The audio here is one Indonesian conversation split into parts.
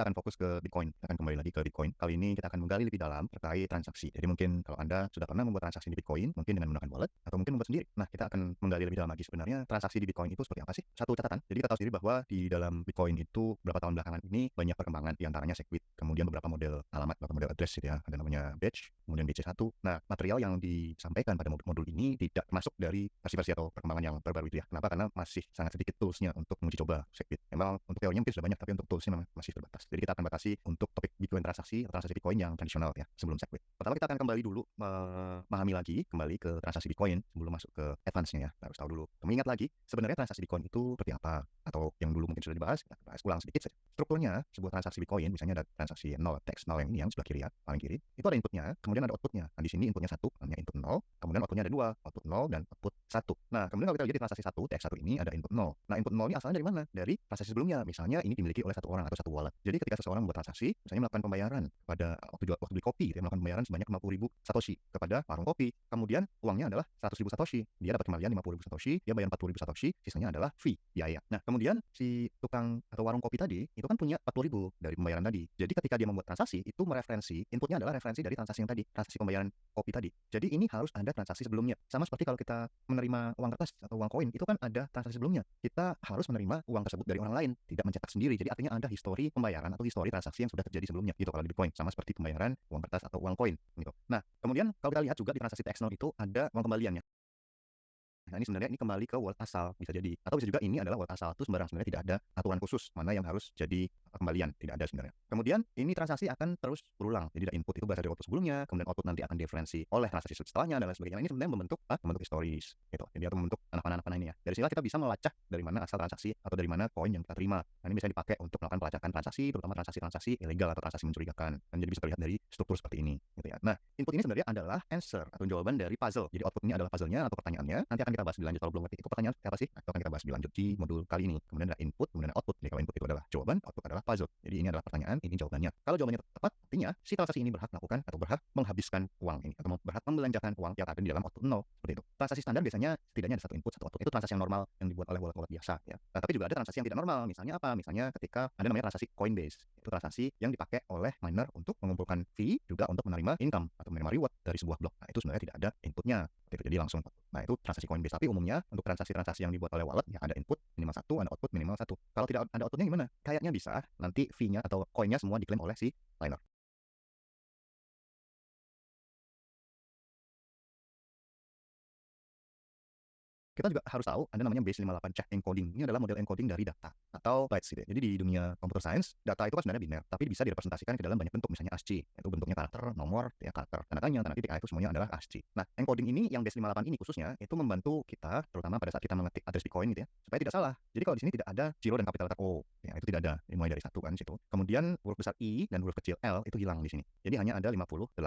kita akan fokus ke Bitcoin. Kita akan kembali lagi ke Bitcoin. Kali ini kita akan menggali lebih dalam terkait transaksi. Jadi mungkin kalau Anda sudah pernah membuat transaksi di Bitcoin, mungkin dengan menggunakan wallet atau mungkin membuat sendiri. Nah, kita akan menggali lebih dalam lagi sebenarnya transaksi di Bitcoin itu seperti apa sih? Satu catatan. Jadi kita tahu sendiri bahwa di dalam Bitcoin itu beberapa tahun belakangan ini banyak perkembangan, di antaranya Segwit, kemudian beberapa model alamat, beberapa model address gitu ya. Ada namanya batch, kemudian BC1. Nah, material yang disampaikan pada modul ini tidak termasuk dari versi-versi atau perkembangan yang terbaru itu ya. Kenapa? Karena masih sangat sedikit toolsnya untuk menguji coba Segwit. Memang untuk teorinya mungkin sudah banyak, tapi untuk toolsnya memang masih terbatas. Jadi kita akan batasi untuk topik Bitcoin transaksi atau transaksi Bitcoin yang tradisional ya, sebelum Segwit. Pertama kita akan kembali dulu memahami lagi kembali ke transaksi Bitcoin sebelum masuk ke advance-nya ya. Kita harus tahu dulu. Mengingat lagi, sebenarnya transaksi Bitcoin itu seperti apa? Atau yang dulu mungkin sudah dibahas, kita bahas ulang sedikit saja. Strukturnya sebuah transaksi Bitcoin, misalnya ada transaksi 0, teks 0 yang ini yang sebelah kiri ya, paling kiri. Itu ada inputnya, kemudian ada outputnya. Nah, di sini inputnya 1, namanya input 0, kemudian outputnya ada 2, output 0 dan output 1. Nah, kemudian kalau kita lihat di transaksi 1, teks 1 ini ada input 0. Nah, input 0 ini asalnya dari mana? Dari transaksi sebelumnya. Misalnya ini dimiliki oleh satu orang atau satu wallet. Jadi ketika seseorang membuat transaksi, misalnya melakukan pembayaran pada waktu beli kopi, dia melakukan pembayaran sebanyak 50.000 satoshi kepada warung kopi. Kemudian uangnya adalah 100.000 satoshi. Dia dapat kembalian 50.000 satoshi, dia bayar 40.000 satoshi, sisanya adalah fee, biaya. Nah, kemudian si tukang atau warung kopi tadi itu kan punya 40.000 dari pembayaran tadi. Jadi ketika dia membuat transaksi, itu mereferensi, inputnya adalah referensi dari transaksi yang tadi, transaksi pembayaran kopi tadi. Jadi ini harus ada transaksi sebelumnya. Sama seperti kalau kita menerima uang kertas atau uang koin, itu kan ada transaksi sebelumnya. Kita harus menerima uang tersebut dari orang lain, tidak mencetak sendiri. Jadi artinya ada histori pembayaran atau histori transaksi yang sudah terjadi sebelumnya. Gitu kalau di Bitcoin, sama seperti pembayaran uang kertas atau uang koin gitu. Nah, kemudian kalau kita lihat juga di transaksi TX0 itu ada uang kembaliannya. Nah, ini sebenarnya ini kembali ke wallet asal, bisa jadi. Atau bisa juga ini adalah wallet asal, itu sebenarnya tidak ada aturan khusus mana yang harus jadi kembalian, tidak ada sebenarnya. Kemudian ini transaksi akan terus berulang. Jadi input itu berasal dari output sebelumnya, kemudian output nanti akan diferensi oleh transaksi setelahnya dan lain sebagainya. Ini sebenarnya membentuk historis gitu. Jadi atau membentuk panah-panah ini ya. Dari sini kita bisa melacak dari mana asal transaksi atau dari mana koin yang kita terima. Nah, ini bisa dipakai untuk melakukan pelacakan transaksi, terutama transaksi-transaksi ilegal atau transaksi mencurigakan. Dan jadi bisa terlihat dari struktur seperti ini gitu ya. Nah, input ini sebenarnya adalah answer atau jawaban dari puzzle. Jadi output ini adalah puzzle-nya atau pertanyaannya. Nanti akan kita bahas lebih lanjut kalau belum ngerti itu pertanyaan apa sih. Nah, itu akan kita bahas lebih lanjut di modul kali ini. Kemudian ada input, kemudian ada output. Jadi kalau input itu adalah jawaban, output adalah puzzle. Jadi ini adalah pertanyaan, ini jawabannya. Kalau jawabannya tepat, artinya si transaksi ini berhak melakukan atau berhak menghabiskan uang ini atau berhak membelanjakan uang yang ada di dalam output 0 seperti itu. Transaksi standar biasanya setidaknya ada satu input, satu output. Itu transaksi yang normal yang dibuat oleh wallet-wallet biasa ya. Nah, tapi juga ada transaksi yang tidak normal. Misalnya apa? Misalnya ketika ada namanya transaksi Coinbase. Itu transaksi yang dipakai oleh miner untuk mengumpulkan fee juga untuk menerima income atau menerima reward dari sebuah blok. Nah, itu sebenarnya tidak ada inputnya. Jadi langsung. Nah, itu transaksi Coinbase. Tapi umumnya untuk transaksi-transaksi yang dibuat oleh wallet ya ada input minimal 1, ada output minimal 1. Kalau tidak ada outputnya gimana? Kayaknya bisa nanti fee-nya atau koinnya semua diklaim oleh si miner. Kita juga harus tahu ada namanya base58 check encoding. Ini adalah model encoding dari data atau bytes gitu ya. Jadi di dunia computer science, data itu kan sebenarnya biner, tapi bisa direpresentasikan ke dalam banyak bentuk, misalnya ASCII. Itu bentuknya karakter, nomor, ya karakter tanda tanya, tanda titik, itu semuanya adalah ASCII. Nah, encoding ini yang base58 ini khususnya itu membantu kita terutama pada saat kita mengetik address Bitcoin gitu ya, supaya tidak salah. Jadi kalau di sini tidak ada zero dan capital letter O, ya itu tidak ada. Dimulai dari satu kan situ. Kemudian huruf besar I dan huruf kecil L itu hilang di sini. Jadi hanya ada 58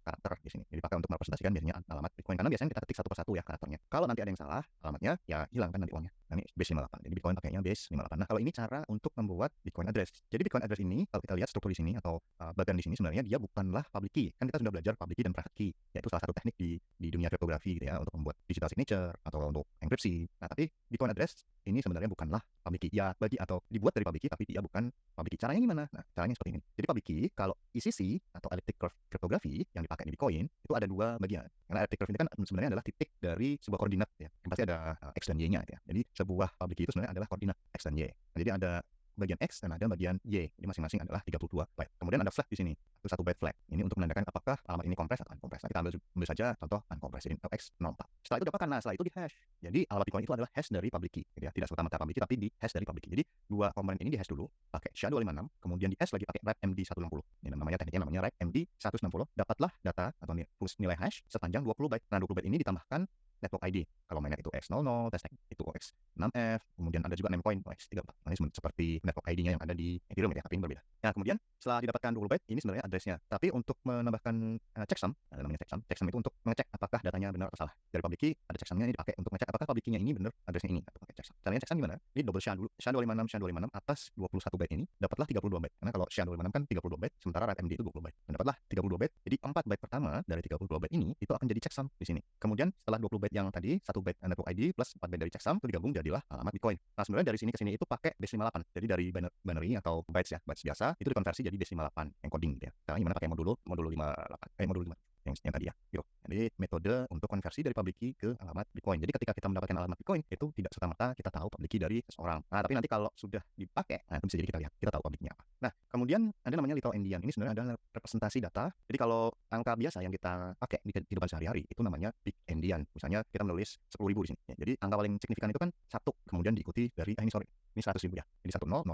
karakter di sini. Jadi pakai untuk merepresentasikan biasanya alamat Bitcoin karena biasanya kita ketik satu persatu ya karakternya. Kalau nanti ada yang salah alamatnya ya hilang kan nanti uangnya. Nah, ini base 58. Jadi Bitcoin pakainya base 58. Nah, kalau ini cara untuk membuat Bitcoin address. Jadi Bitcoin address ini kalau kita lihat struktur di sini atau bagian di sini sebenarnya dia bukanlah public key. Kan kita sudah belajar public key dan private key, yaitu salah satu teknik di dunia kriptografi gitu ya untuk membuat digital signature atau untuk enkripsi. Nah, tapi Bitcoin address ini sebenarnya bukanlah public key. Ya, bagi atau dibuat dari public key tapi dia bukan public key. Caranya gimana? Nah, caranya seperti ini. Jadi public key kalau ECC atau elliptic curve cryptography yang dipakai di Bitcoin itu ada dua bagian. Karena elliptic curve ini kan sebenarnya adalah titik dari sebuah koordinat ya. Yang pasti ada X dan Y-nya ya. Jadi sebuah public key itu sebenarnya adalah koordinat X dan Y. Nah, jadi ada bagian X dan ada bagian Y. Jadi masing-masing adalah 32 byte. Kemudian ada flag di sini. Itu 1 byte flag. Ini untuk menandakan apakah alamat ini kompres atau unkompres. Nah, kita ambil saja contoh unkompres. Jadi X04. Setelah itu diapakan? Nah, setelah itu di hash. Jadi alamat Bitcoin itu adalah hash dari public key. Gitu ya. Tidak serta-merta public key tapi di hash dari public key. Jadi dua komponen ini di hash dulu pakai SHA-256, kemudian di hash lagi pakai wrap MD160. Ini namanya tekniknya namanya wrap MD160. Dapatlah data atau nilai hash sepanjang 20 byte. Nah, 20 byte ini ditambahkan network ID. Kalau mainnet itu X00, testnet itu X6F, kemudian ada juga namecoin X34. Nah, ini seperti network ID-nya yang ada di Ethereum ya, tapi ini berbeda. Nah, kemudian setelah didapatkan 20 byte, ini sebenarnya address-nya. Tapi untuk menambahkan checksum, ada namanya checksum. Checksum itu untuk mengecek apakah datanya benar atau salah. Dari public key, ada checksum-nya ini dipakai untuk mengecek apakah public key-nya ini benar address-nya ini atau pakai checksum. Caranya checksum gimana? Ini double SHA dulu. SHA-256 atas 21 byte ini dapatlah 32 byte. Karena kalau SHA-256 kan 32 byte, sementara wrap MD itu 20 byte. Dan dapatlah 32 byte. Jadi 4 byte pertama dari dari 32 byte ini itu akan jadi checksum di sini. Kemudian setelah 20 byte yang tadi, 1 byte network ID plus 4 byte dari checksum itu digabung jadilah alamat Bitcoin. Nah, sebenarnya dari sini ke sini itu pakai base 58. Jadi dari binary atau bytes ya, bytes biasa itu dikonversi jadi base 58 encoding gitu ya. Caranya gimana pakai modul 58, modul 5 yang tadi ya, gitu. Jadi metode untuk konversi dari public key ke alamat Bitcoin. Jadi ketika kita mendapatkan alamat Bitcoin itu tidak serta-merta kita tahu public key dari seseorang. Nah, tapi nanti kalau sudah dipakai, nah itu bisa jadi kita lihat, kita tahu publicnya apa. Nah, kemudian ada namanya little endian. Ini sebenarnya adalah representasi data. Jadi kalau angka biasa yang kita pakai di kehidupan sehari-hari itu namanya big endian. Misalnya kita menulis 10.000 di sini. Ya, jadi angka paling signifikan itu kan 1, kemudian diikuti dari ini 100.000 ya. Jadi 100000.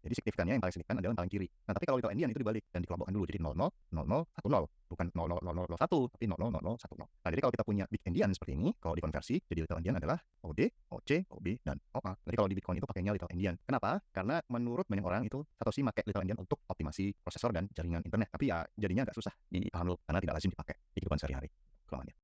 Jadi signifikannya yang paling signifikan adalah yang paling kiri. Nah, tapi kalau little endian itu dibalik dan dikelompokkan dulu jadi 000010, bukan 000001 tapi 00010. Nah, jadi kalau kita punya big endian seperti ini, kalau dikonversi jadi little endian adalah OD, OC, OB, dan OA. Jadi kalau di Bitcoin itu pakainya little endian. Kenapa? Karena menurut banyak orang itu Satoshi pakai little endian untuk optimasi prosesor dan jaringan internet. Tapi ya jadinya agak susah dipaham karena tidak lazim dipakai di kehidupan sehari-hari. Kelemahannya.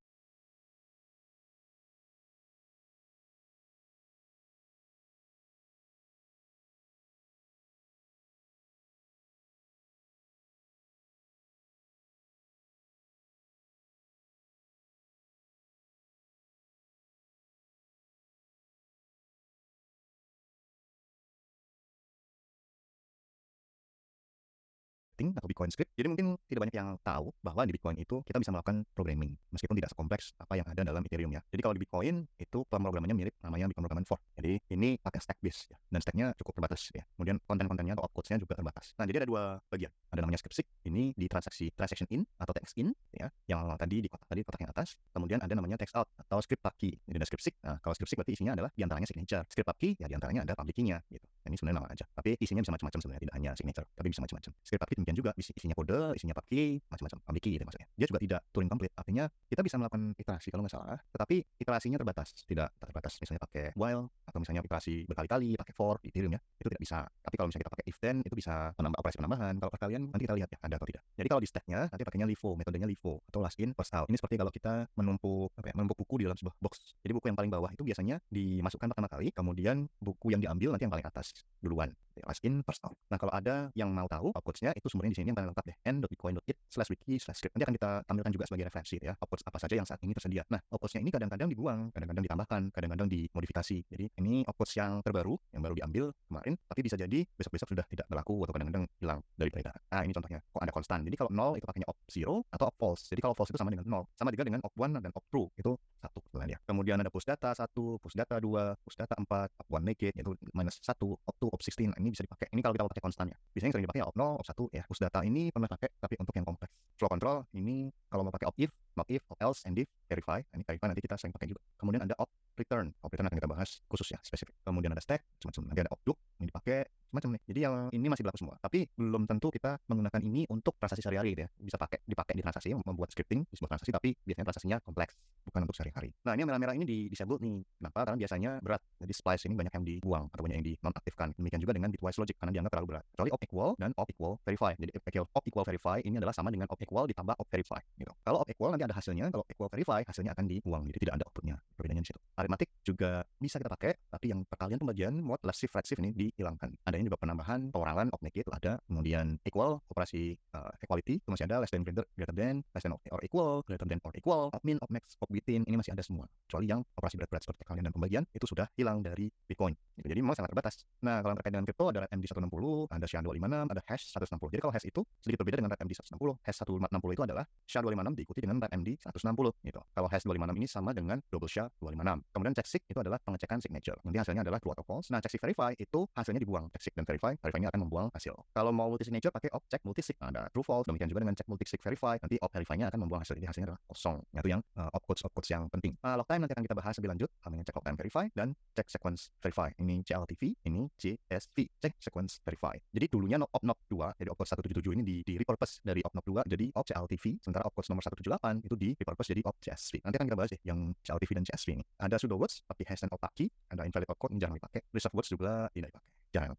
Atau Bitcoin script. Jadi mungkin tidak banyak yang tahu bahwa di Bitcoin itu kita bisa melakukan programming meskipun tidak sekompleks apa yang ada dalam Ethereum ya. Jadi kalau di Bitcoin itu pemrogramannya mirip namanya pemrograman fork. Jadi ini pakai stack base ya dan stacknya cukup terbatas ya. Kemudian konten-kontennya atau outputs-nya juga terbatas. Nah, jadi ada dua bagian. Ada namanya script sig, ini di transaction in atau text in ya, yang tadi di kotak yang atas. Kemudian ada namanya text out atau script key. Jadi ada script sig. Nah, kalau script sig berarti isinya adalah diantaranya signature. Script key ya diantaranya ada public key-nya gitu. Ini sebenarnya nama aja. Tapi isinya bisa macam-macam sebenarnya, tidak hanya signature, tapi bisa macam-macam. Script key demikian juga isinya kode, isinya public, macam-macam public key gitu maksudnya. Dia juga tidak Turing complete, artinya kita bisa melakukan iterasi kalau nggak salah, tetapi iterasinya terbatas, tidak terbatas. Misalnya pakai while atau misalnya iterasi berkali-kali, pakai for di Ethereum ya, itu tidak bisa. Tapi kalau misalnya kita pakai if then itu bisa menambah operasi penambahan. Kalau perkalian nanti kita lihat ya ada atau tidak. Jadi kalau di stacknya nanti pakainya LIFO, metodenya LIFO atau last in first out. Ini seperti kalau kita menumpuk menumpuk buku di dalam sebuah box. Jadi buku yang paling bawah itu biasanya dimasukkan pertama kali, kemudian buku yang diambil nanti yang paling atas duluan. Last in first out. Nah, kalau ada yang mau tahu outputs-nya itu sumbernya di sini yang paling lengkap deh. n.bitcoin.it/wiki/script. Nanti akan kita tampilkan juga sebagai referensi ya, outputs apa saja yang saat ini tersedia. Nah, outputs-nya ini kadang-kadang dibuang, kadang-kadang ditambahkan, kadang-kadang dimodifikasi. Jadi ini outputs yang terbaru, yang baru diambil kemarin, tapi bisa jadi besok-besok sudah tidak berlaku atau kadang-kadang hilang dari peredaran. Nah, ini contohnya. Kok ada konstan. Jadi kalau 0 itu pakainya op0 atau op false. Jadi kalau false itu sama dengan 0. Sama juga dengan op1 dan op true. Itu 1 ya. Kemudian ada push data 1, push data 2, push data 4, op1 naked yaitu -1, op2, op16. Ini bisa dipakai. Ini kalau kita pakai konstannya. Biasanya yang sering dipakai op0, op1 ya. Push data ini pernah pakai tapi untuk yang kompleks. Flow control ini kalau mau pakai op if, not if, op else, and if, verify. Ini verify nanti kita sering pakai juga. Kemudian ada op return. Op return akan kita bahas khusus ya, spesifik. Kemudian ada stack, macam-macam. Nanti ada op loop ini dipakai macam nih. Jadi yang ini masih berlaku semua. Tapi belum tentu kita menggunakan ini untuk transaksi sehari-hari gitu ya. Bisa dipakai di transaksi membuat scripting di sebuah transaksi, tapi biasanya transaksinya kompleks, bukan untuk sehari-hari. Nah, ini yang merah-merah ini disable nih. Kenapa? Karena biasanya berat. Jadi splice ini banyak yang dibuang atau banyak yang dinonaktifkan. Demikian juga dengan bitwise logic karena dianggap terlalu berat. Kecuali op equal dan op equal verify. Jadi op equal verify ini adalah sama dengan op equal ditambah op verify gitu. Kalau op equal nanti ada hasilnya, kalau op equal verify hasilnya akan dibuang. Jadi tidak ada outputnya. Perbedaannya di situ. Aritmatik juga bisa kita pakai, tapi yang perkalian pembagian mode less shift right shift ini dihilangkan. Adanya juga penambahan pengurangan op naked ada, kemudian equal operasi equality itu masih ada, less than greater than, less than or equal, greater than or equal, op min, op max, op within ini masih ada semua. Kecuali yang operasi berat-berat seperti perkalian dan pembagian itu sudah hilang dari Bitcoin. Jadi memang sangat terbatas. Nah, kalau terkait dengan kripto ada MD160, ada SHA-256, ada hash 160. Jadi kalau hash itu sedikit berbeda dengan MD 160. Hash 160 itu adalah SHA-256 diikuti dengan MD 160 gitu. Kalau hash 256 ini sama dengan double SHA-256. Kemudian check sig itu adalah pengecekan signature. Nanti hasilnya adalah true atau false. Nah, check sig verify itu hasilnya dibuang. Check sig dan verify-nya akan membuang hasil. Kalau mau multi signature pakai op check multi sig, ada true false. Demikian juga dengan check multi sig verify. Nanti op verify-nya akan membuang hasil. Jadi hasilnya adalah kosong. Itu yang opcodes yang penting. Log time nanti akan kita bahas lebih lanjut dengan check log time verify dan check sequence verify. Ini CLTV, ini CSV, check sequence verify. Jadi dulunya opnop 2, jadi opcode 177 ini di repurpose dari opnop 2 jadi op CLTV, sementara opcode nomor 178 itu di repurpose jadi op CSV. Nanti akan kita bahas yang CLTV dan CSV ini. Ada pseudo words seperti hash dan opak key, ada invalid opcode ini jarang dipakai. Reserve words juga tidak dipakai. Jarang.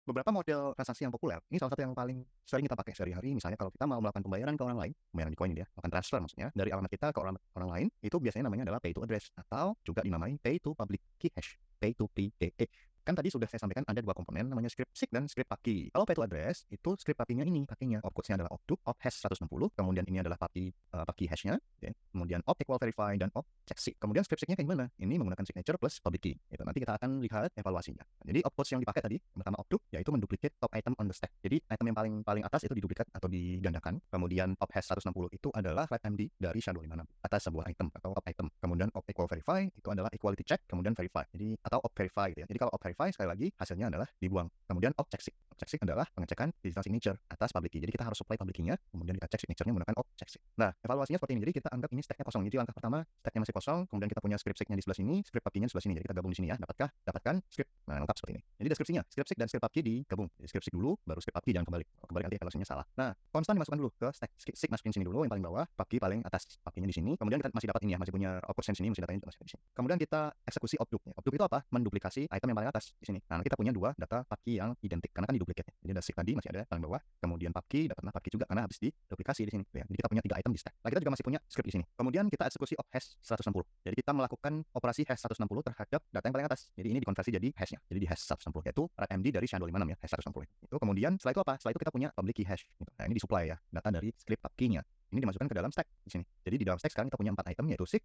Beberapa model transaksi yang populer, ini salah satu yang paling sering kita pakai sehari-hari, misalnya kalau kita mau melakukan pembayaran ke orang lain, pembayaran Bitcoin ini ya, melakukan transfer maksudnya, dari alamat kita ke orang orang lain, itu biasanya namanya adalah pay to address atau juga dinamai pay to public key hash, pay to PTE. Kan tadi sudah saya sampaikan ada dua komponen namanya script SYC dan script PubKey. Kalau pay to address itu script PubKey-nya ini, PubKey-nya opcode-nya adalah opdup, ophash 160, kemudian ini adalah PubKey hash-nya, okay. Kemudian op equal verify dan op check SYC. Kemudian script SYC-nya kayak gimana? Ini menggunakan signature plus public key. Itu nanti kita akan lihat evaluasinya. Jadi opcodes yang dipakai tadi, yang pertama opdup yaitu menduplicate top item on the stack. Jadi item yang paling atas itu diduplikat atau digandakan. Kemudian ophash 160 itu adalah FlatMD dari SHA-256 atas sebuah item atau top item. Kemudian op equal verify itu adalah equality check kemudian verify. Jadi atau op verify gitu ya. Jadi kalau op verify sekali lagi hasilnya adalah dibuang. Kemudian op check SYC. Op check SYC adalah pengecekan digital signature atas public key. Jadi kita harus supply public key-nya, kemudian kita cek signature-nya menggunakan op check SYC. Nah, evaluasinya seperti ini. Jadi kita anggap ini stack-nya kosong. Jadi langkah pertama stack-nya masih kosong, kemudian kita punya script SYC-nya di sebelah sini, script PubKey-nya di sebelah sini. Jadi kita gabung di sini ya. Dapatkan script. Nah, lengkap seperti ini. Jadi deskripsinya, script SYC dan script PubKey digabung. Jadi script SYC dulu, baru script PubKey, jangan kembali. Kalau kembali nanti evaluasinya salah. Nah, konstan dimasukkan dulu ke stack SYC, masukin sini dulu yang paling bawah, PubKey paling atas, PubKey-nya di sini. Kemudian kita masih dapat ini ya, masih punya opcode di sini, masih datanya masih di sini. Kemudian kita eksekusi opdup. Opdup itu apa? Menduplikasi item yang paling atas di sini. Nah, kita punya dua data PubKey yang identik karena kan diduplicate. Jadi ada SYC tadi masih ada paling bawah, kemudian PubKey dapatlah PubKey juga karena habis diduplikasi di sini. Ya. Jadi kita punya 3 item di stack. Nah, kita juga masih punya script di sini. Kemudian kita eksekusi op hash 160. Jadi kita melakukan operasi hash 160 terhadap data yang paling atas. Jadi ini dikonversi jadi hash-nya. Jadi di hash 160 yaitu RMD dari SHA-256 ya, hash 160 itu. Kemudian setelah itu apa? Setelah itu kita punya public key hash gitu. Nah, ini disupply ya, data dari script PubKey-nya. Ini dimasukkan ke dalam stack di sini. Jadi di dalam stack sekarang kita punya 4 item yaitu SYC,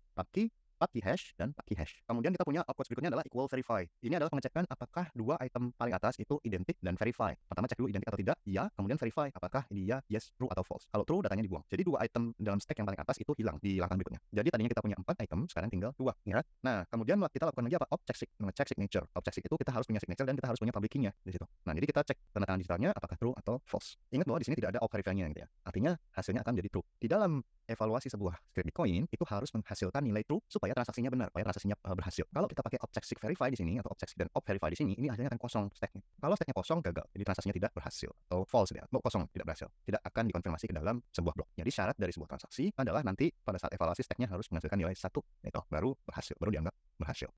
PubKey hash, dan PubKey hash. Kemudian kita punya opcode berikutnya adalah equal verify. Ini adalah pengecekan apakah dua item paling atas itu identik dan verify. Pertama cek dulu identik atau tidak, ya. Kemudian verify apakah dia yes, true atau false. Kalau true datanya dibuang. Jadi dua item dalam stack yang paling atas itu hilang di langkah berikutnya. Jadi tadinya kita punya 4 item, sekarang tinggal 2. Ya. Nah, kemudian kita lakukan lagi apa? Op check SYC, ngecek signature. Op check SYC itu kita harus punya signature dan kita harus punya public key-nya di situ. Nah, jadi kita cek tanda tangan digitalnya apakah true atau false. Ingat bahwa di sini tidak ada op verify-nya gitu ya. Artinya hasilnya akan jadi true. Di dalam evaluasi sebuah script Bitcoin itu harus menghasilkan nilai true supaya transaksinya benar, supaya transaksinya berhasil. Kalau kita pakai object SYC verify di sini atau object SYC dan op verify di sini, ini hasilnya akan kosong stacknya. Kalau stacknya kosong gagal, jadi transaksinya tidak berhasil atau false ya, kosong tidak berhasil, tidak akan dikonfirmasi ke dalam sebuah blok. Jadi syarat dari sebuah transaksi adalah nanti pada saat evaluasi stacknya harus menghasilkan nilai 1, itu baru berhasil, baru dianggap berhasil.